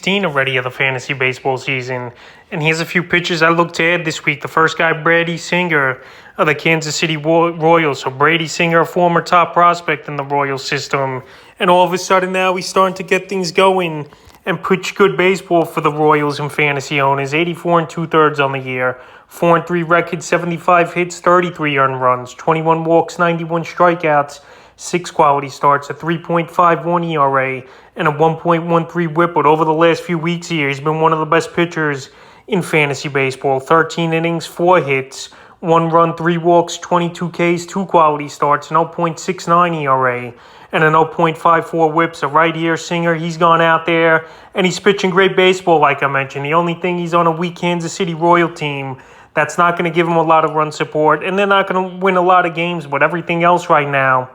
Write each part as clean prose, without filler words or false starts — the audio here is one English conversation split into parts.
Already of the fantasy baseball season. And here's a few pitchers I look to add this week. The first guy, Brady Singer of the Kansas City Royals. So Brady Singer, a former top prospect in the Royals system. And all of a sudden now he's starting to get things going and pitch good baseball for the Royals and fantasy owners. 84 and 2/3 on the year. 4-3 record, 75 hits, 33 earned runs, 21 walks, 91 strikeouts, 6 quality starts, a 3.51 ERA, and a 1.13 whip. But over the last few weeks here, he's been one of the best pitchers in fantasy baseball. 13 innings, 4 hits, 1 run, 3 walks, 22 Ks, 2 quality starts, an 0.69 ERA, and an 0.54 whip. So right here, Singer, he's gone out there, and he's pitching great baseball, like I mentioned. The only thing, he's on a weak Kansas City Royal team. That's not going to give him a lot of run support, and they're not going to win a lot of games. But everything else right now,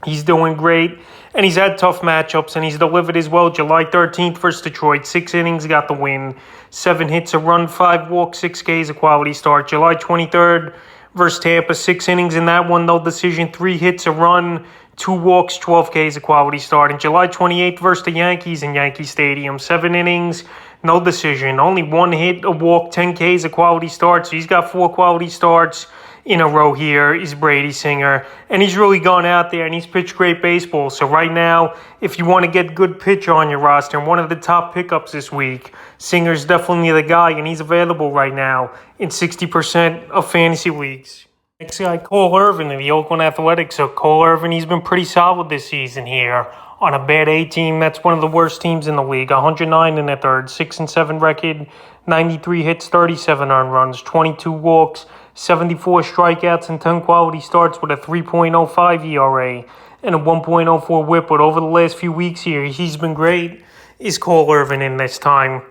he's doing great, and he's had tough matchups, and he's delivered as well. July 13th versus Detroit, 6 innings, got the win. 7 hits, a run, 5 walks, 6 Ks, a quality start. July 23rd versus Tampa, 6 innings in that one, no decision. 3 hits, a run, 2 walks, 12 Ks, a quality start. And July 28th versus the Yankees in Yankee Stadium, 7 innings, no decision. Only 1 hit, a walk, 10 Ks, a quality start. So he's got 4 quality starts in a row here is Brady Singer. And he's really gone out there and he's pitched great baseball. So right now, if you want to get good pitch on your roster and one of the top pickups this week, Singer's definitely the guy, and he's available right now in 60% of fantasy leagues. Next guy, Cole Hervin of the Oakland Athletics. So Cole Hervin, he's been pretty solid this season here on a bad A team. That's one of the worst teams in the league. 109 in the third, 6-7 record, 93 hits, 37 earned runs, 22 walks, 74 strikeouts, and 10 quality starts with a 3.05 ERA and a 1.04 whip. But over the last few weeks here, he's been great. Is Cole Hervin in this time?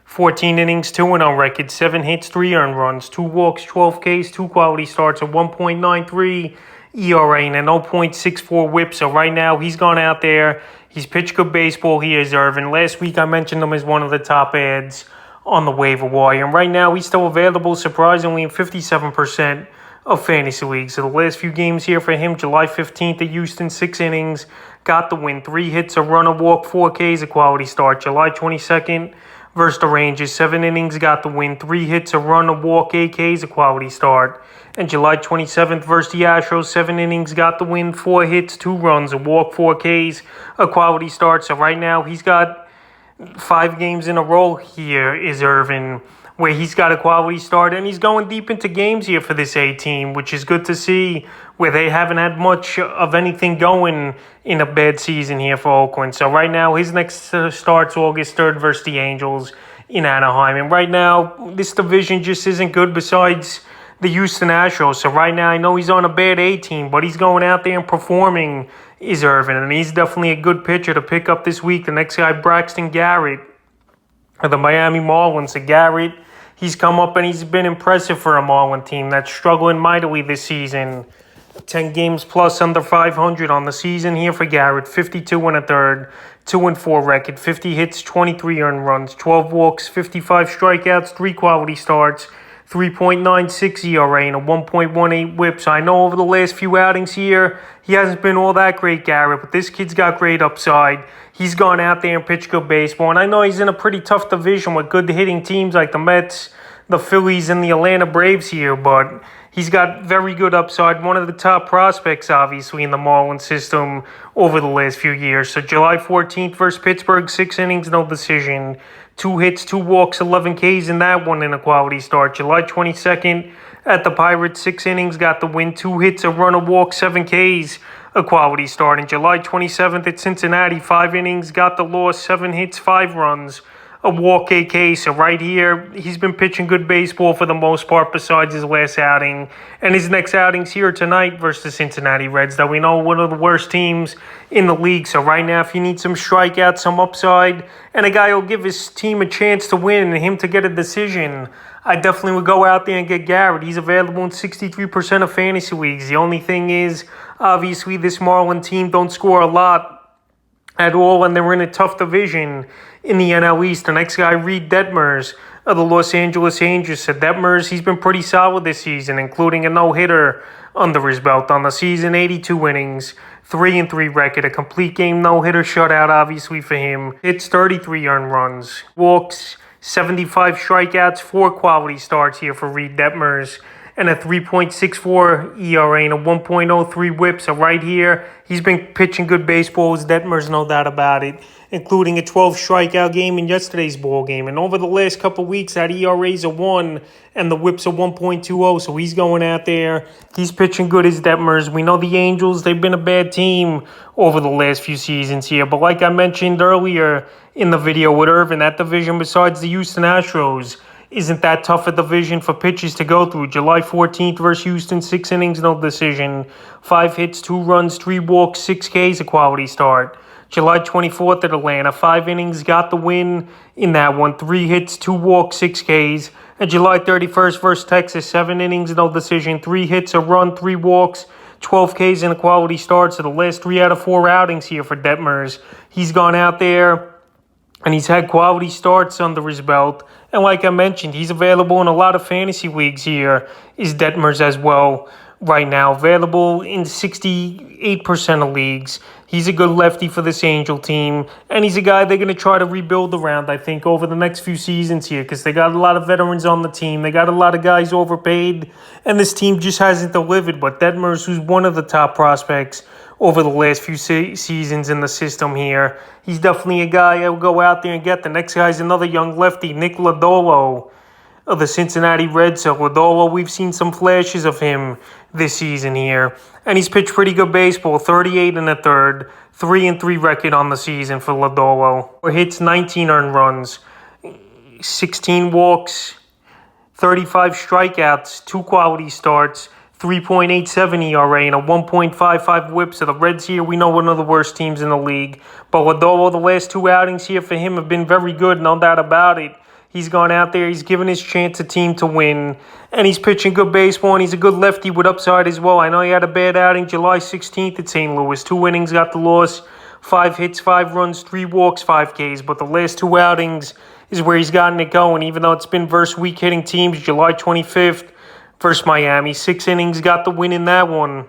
14 innings, 2-0 record, 7 hits, 3 earned runs, 2 walks, 12 Ks, 2 quality starts, a 1.93 ERA, and a 0.64 whip. So right now, he's gone out there. He's pitched good baseball. He is Hervin. Last week, I mentioned him as one of the top ads on the waiver wire. And right now, he's still available, surprisingly, in 57% of fantasy leagues. So the last few games here for him, July 15th at Houston, 6 innings, got the win, 3 hits, a run, a walk, 4 Ks, a quality start. July 22nd versus the Rangers, 7 innings, got the win, 3 hits, a run, a walk, 8 Ks, a quality start. And July 27th versus the Astros, 7 innings, got the win, 4 hits, 2 runs, a walk, 4 Ks, a quality start. So right now, he's got 5 games in a row here is Hervin, where he's got a quality start, and he's going deep into games here for this A team, which is good to see, where they haven't had much of anything going in a bad season here for Oakland. So right now, his next start's August 3rd versus the Angels in Anaheim. And right now, this division just isn't good besides the Houston Astros. So right now, I know he's on a bad A team, but he's going out there and performing is Hervin, and he's definitely a good pitcher to pick up this week. The next guy, Braxton Gary of the Miami Marlins. So Garrett, he's come up and he's been impressive for a Marlin team that's struggling mightily this season. 10 games plus under 500 on the season here for Garrett. 52 1/3, 2-4 record, 50 hits, 23 earned runs, 12 walks, 55 strikeouts, 3 quality starts, 3.96 ERA, and a 1.18 whip. So I know over the last few outings here, he hasn't been all that great, Garrett, but this kid's got great upside. He's gone out there and pitched good baseball, and I know he's in a pretty tough division with good hitting teams like the Mets, the Phillies, and the Atlanta Braves here, but he's got very good upside. One of the top prospects, obviously, in the Marlins system over the last few years. So July 14th versus Pittsburgh, 6 innings, no decision. 2 hits, 2 walks, 11 Ks in that one in a quality start. July 22nd at the Pirates, 6 innings, got the win. 2 hits, a run, a walk, 7 Ks, a quality start. And July 27th at Cincinnati, 5 innings, got the loss, 7 hits, 5 runs, a walk, 8 Ks. So right here, he's been pitching good baseball for the most part besides his last outing. And his next outing's here tonight versus the Cincinnati Reds, that we know one of the worst teams in the league. So right now, if you need some strikeouts, some upside, and a guy who'll give his team a chance to win and him to get a decision, I definitely would go out there and get Garrett. He's available in 63% of fantasy leagues. The only thing is, obviously, this Marlin team don't score a lot at all, and they're in a tough division in the NL East. The next guy, Reed Detmers of the Los Angeles Angels. So Detmers, he's been pretty solid this season, including a no-hitter under his belt on the season, 82 innings, 3-3 record, a complete game no-hitter shutout, obviously, for him. Hits 33 earned runs, walks 75 strikeouts, 4 quality starts here for Reed Detmers, and a 3.64 ERA and a 1.03 whip. So right here, he's been pitching good baseball as Detmers, no doubt about it, including a 12 strikeout game in yesterday's ball game. And over the last couple weeks, that ERA's a 1 and the whip's a 1.20. So he's going out there. He's pitching good as Detmers. We know the Angels, they've been a bad team over the last few seasons here. But like I mentioned earlier in the video with Hervin, that division besides the Houston Astros isn't that tough a division for pitchers to go through. July 14th versus Houston, 6 innings, no decision. 5 hits, 2 runs, 3 walks, 6 Ks, a quality start. July 24th at Atlanta, 5 innings, got the win in that one. 3 hits, 2 walks, 6 Ks. And July 31st versus Texas, 7 innings, no decision. 3 hits, a run, 3 walks, 12 Ks, and a quality start. So the last 3 out of 4 outings here for Detmers. He's gone out there and he's had quality starts under his belt. And like I mentioned, he's available in a lot of fantasy leagues here, is Detmers as well right now. Available in 68% of leagues. He's a good lefty for this Angel team. And he's a guy they're going to try to rebuild around, I think, over the next few seasons here. Because they got a lot of veterans on the team. They got a lot of guys overpaid. And this team just hasn't delivered. But Detmers, who's one of the top prospects over the last few seasons in the system here, he's definitely a guy I will go out there and get. The next guy's another young lefty, Nick Lodolo of the Cincinnati Reds. So Lodolo, we've seen some flashes of him this season here, and he's pitched pretty good baseball. 38 and a third, 3-3 record on the season for Lodolo. Hits 19 earned runs, 16 walks, 35 strikeouts, 2 quality starts, 3.87 ERA and a 1.55 whip. So the Reds here, we know, one of the worst teams in the league. But Lodolo, the last 2 outings here for him have been very good, no doubt about it. He's gone out there, he's given his chance a team to win, and he's pitching good baseball, and he's a good lefty with upside as well. I know he had a bad outing July 16th at St. Louis. 2 innings, got the loss, 5 hits, 5 runs, 3 walks, 5 Ks. But the last 2 outings is where he's gotten it going, even though it's been versus weak hitting teams. July 25th versus Miami, 6 innings, got the win in that one.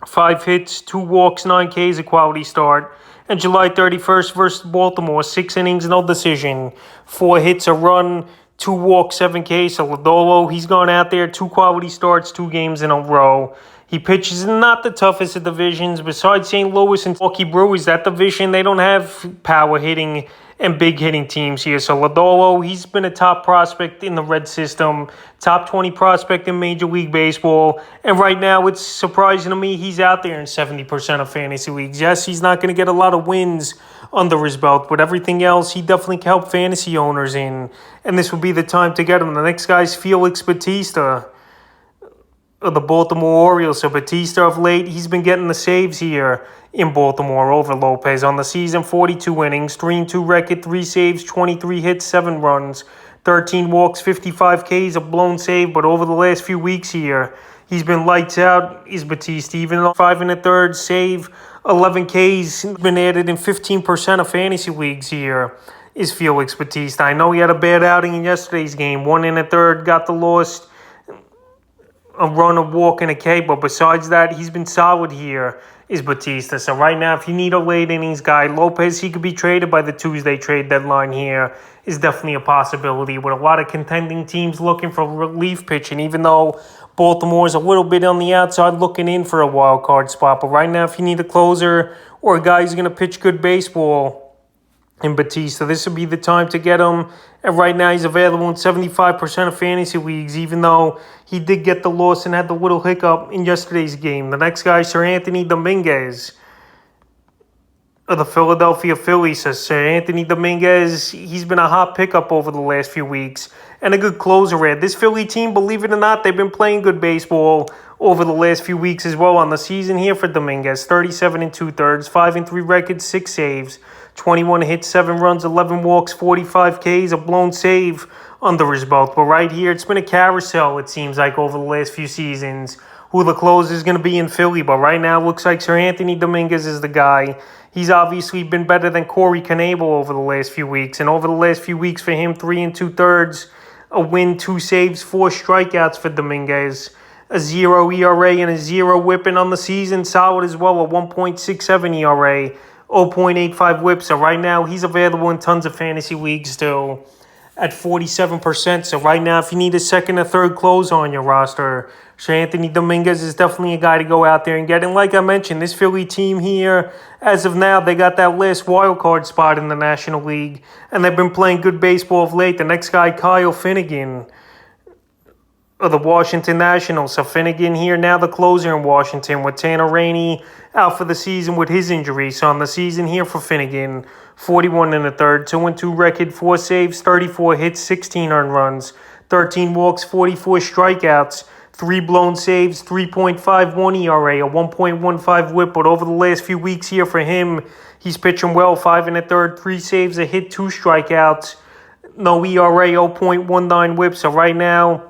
5 hits, 2 walks, 9 Ks, a quality start. And July 31st versus Baltimore, 6 innings, no decision. 4 hits, a run, 2 walks, 7 Ks. So Lodolo, he's gone out there, 2 quality starts, 2 games in a row. He pitches in not the toughest of divisions. Besides St. Louis and Milwaukee Brewers, that division, they don't have power hitting and big hitting teams here. So Lodolo, he's been a top prospect in the Red system, top 20 prospect in Major League Baseball. And right now, it's surprising to me he's out there in 70% of fantasy leagues. Yes, he's not going to get a lot of wins under his belt, but everything else, he definitely can help fantasy owners in. And this would be the time to get him. The next guy's Felix Batista of the Baltimore Orioles. So Batista of late, he's been getting the saves here in Baltimore over Lopez. On the season, 42 innings, 3-2 record, 3 saves, 23 hits, 7 runs, 13 walks, 55 Ks, a blown save. But over the last few weeks here, he's been lights out, is Batista. Even though 5 1/3 save, 11 Ks, been added in 15% of fantasy leagues here, is Felix Batista. I know he had a bad outing in yesterday's game. 1 1/3, got the loss, a run, a walk, and a K. But besides that, he's been solid here, is Batista. So right now, if you need a late innings guy, Lopez, he could be traded by the Tuesday trade deadline here, is definitely a possibility, with a lot of contending teams looking for relief pitching, even though Baltimore's a little bit on the outside looking in for a wild card spot. But right now, if you need a closer or a guy who's going to pitch good baseball in Batista, this would be the time to get him. And right now, he's available in 75% of fantasy leagues, even though he did get the loss and had the little hiccup in yesterday's game. The next guy, Sir Anthony Dominguez of the Philadelphia Phillies. So Sir Anthony Dominguez, he's been a hot pickup over the last few weeks and a good closer at. This Philly team, believe it or not, they've been playing good baseball over the last few weeks as well. On the season here for Dominguez, 37 2/3, 5-3 record, 6 saves, 21 hits, 7 runs, 11 walks, 45 Ks, a blown save under his belt. But right here, it's been a carousel, it seems like, over the last few seasons, who the closer is going to be in Philly. But right now, it looks like Sir Anthony Dominguez is the guy. He's obviously been better than Corey Knebel over the last few weeks. And over the last few weeks for him, 3 2/3, a win, 2 saves, 4 strikeouts for Dominguez. a 0 ERA and a 0 whipping on the season. Solid as well, a 1.67 ERA, 0.85 whip. So right now, he's available in tons of fantasy leagues still at 47%. So right now, if you need a second or third closer on your roster, Anthony Dominguez is definitely a guy to go out there and get. And like I mentioned, this Philly team here, as of now, they got that last wild card spot in the National League, and they've been playing good baseball of late. The next guy, Kyle Finnegan of the Washington Nationals. So Finnegan here, now the closer in Washington, with Tanner Rainey out for the season with his injury. So on the season here for Finnegan, 41 in the third, 2-2 record, 4 saves, 34 hits, 16 earned runs, 13 walks, 44 strikeouts, 3 blown saves, 3.51 ERA, a 1.15 whip. But over the last few weeks here for him, he's pitching well, 5 in the third, 3 saves, a hit, 2 strikeouts, no ERA, 0.19 whip. So right now,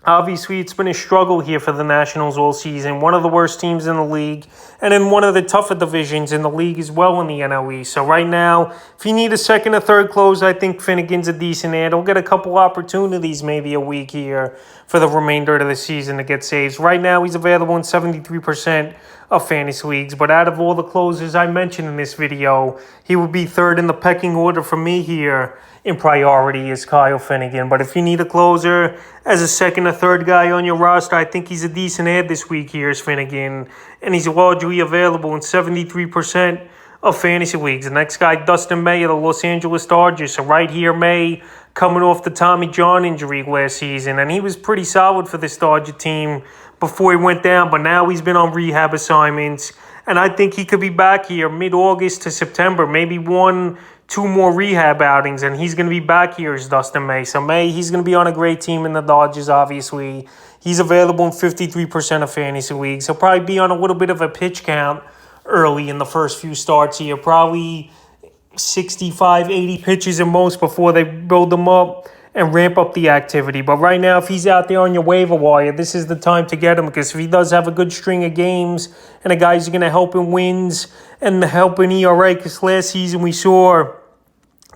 obviously, it's been a struggle here for the Nationals all season. One of the worst teams in the league, and in one of the tougher divisions in the league as well in the NL East. So right now, if you need a second or third close, I think Finnegan's a decent ad. He'll get a couple opportunities, maybe a week here for the remainder of the season to get saves. Right now, he's available in 73% of fantasy leagues. But out of all the closers I mentioned in this video, he would be third in the pecking order for me here in priority is Kyle Finnegan. But if you need a closer as a second or third guy on your roster, I think he's a decent ad this week here is Finnegan. And he's largely available in 73% of fantasy leagues. The next guy, Dustin May of the Los Angeles Dodgers. So right here, May coming off the Tommy John injury last season. And he was pretty solid for this Dodger team before he went down. But now he's been on rehab assignments. And I think he could be back here mid-August to September, maybe 1-2 more rehab outings, and he's going to be back here as Dustin May. So May, he's going to be on a great team in the Dodgers, obviously. He's available in 53% of fantasy leagues. He'll probably be on a little bit of a pitch count early in the first few starts here, probably 65, 80 pitches at most before they build them up and ramp up the activity. But right now, if he's out there on your waiver wire, this is the time to get him, because if he does have a good string of games and a guy's going to help in wins and help in ERA, because last season we saw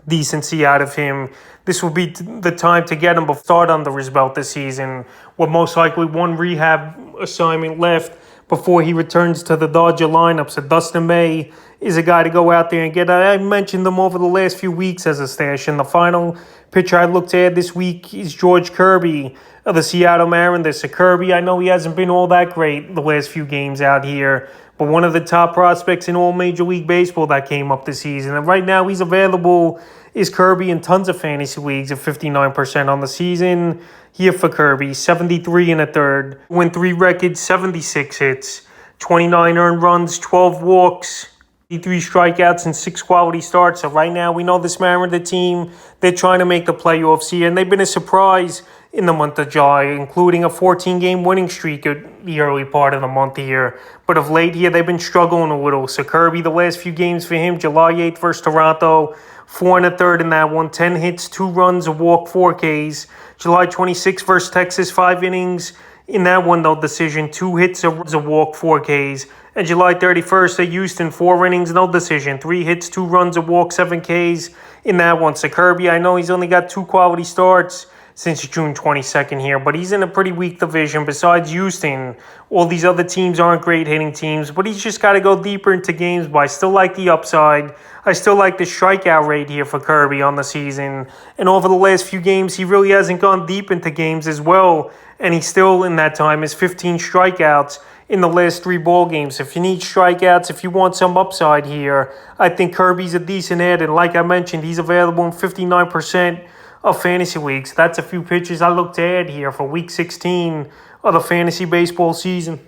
decency out of him, this will be the time to get him before start under his belt this season, with most likely one rehab assignment left before he returns to the Dodger lineup. So Dustin May is a guy to go out there and get. I mentioned them over the last few weeks as a stash, and the final pitcher I looked at this week is George Kirby of the Seattle Mariners. So Kirby, I know he hasn't been all that great the last few games out here, but one of the top prospects in all Major League Baseball that came up this season. And right now he's available is Kirby in tons of fantasy leagues at 59% on the season. Here for Kirby, 73 in a third, win 3 records, 76 hits, 29 earned runs, 12 walks, 3 strikeouts, and 6 quality starts. So right now, we know this Mariner team, they're trying to make the playoffs here, and they've been a surprise in the month of July, including a 14-game winning streak at the early part of the month here. But of late here, they've been struggling a little. So Kirby, the last few games for him, July 8th versus Toronto, 4 and a third in that one, 10 hits, 2 runs, a walk, 4 Ks. July 26th versus Texas, 5 innings. In that one, though, decision, 2 hits, a walk, 4 Ks. And July 31st at Houston, 4 innings, no decision, 3 hits, 2 runs, a walk, 7 Ks in that one. So Kirby, I know he's only got 2 quality starts since June 22nd here, but he's in a pretty weak division. Besides Houston, all these other teams aren't great hitting teams, but he's just got to go deeper into games. But I still like the upside. I still like the strikeout rate here for Kirby on the season. And over the last few games, he really hasn't gone deep into games as well. And he still, in that time, has 15 strikeouts in the last 3 ball games. If you need strikeouts, if you want some upside here, I think Kirby's a decent ad. And like I mentioned, he's available in 59% of fantasy leagues. That's a few pitches I look to add here for Week 16 of the fantasy baseball season.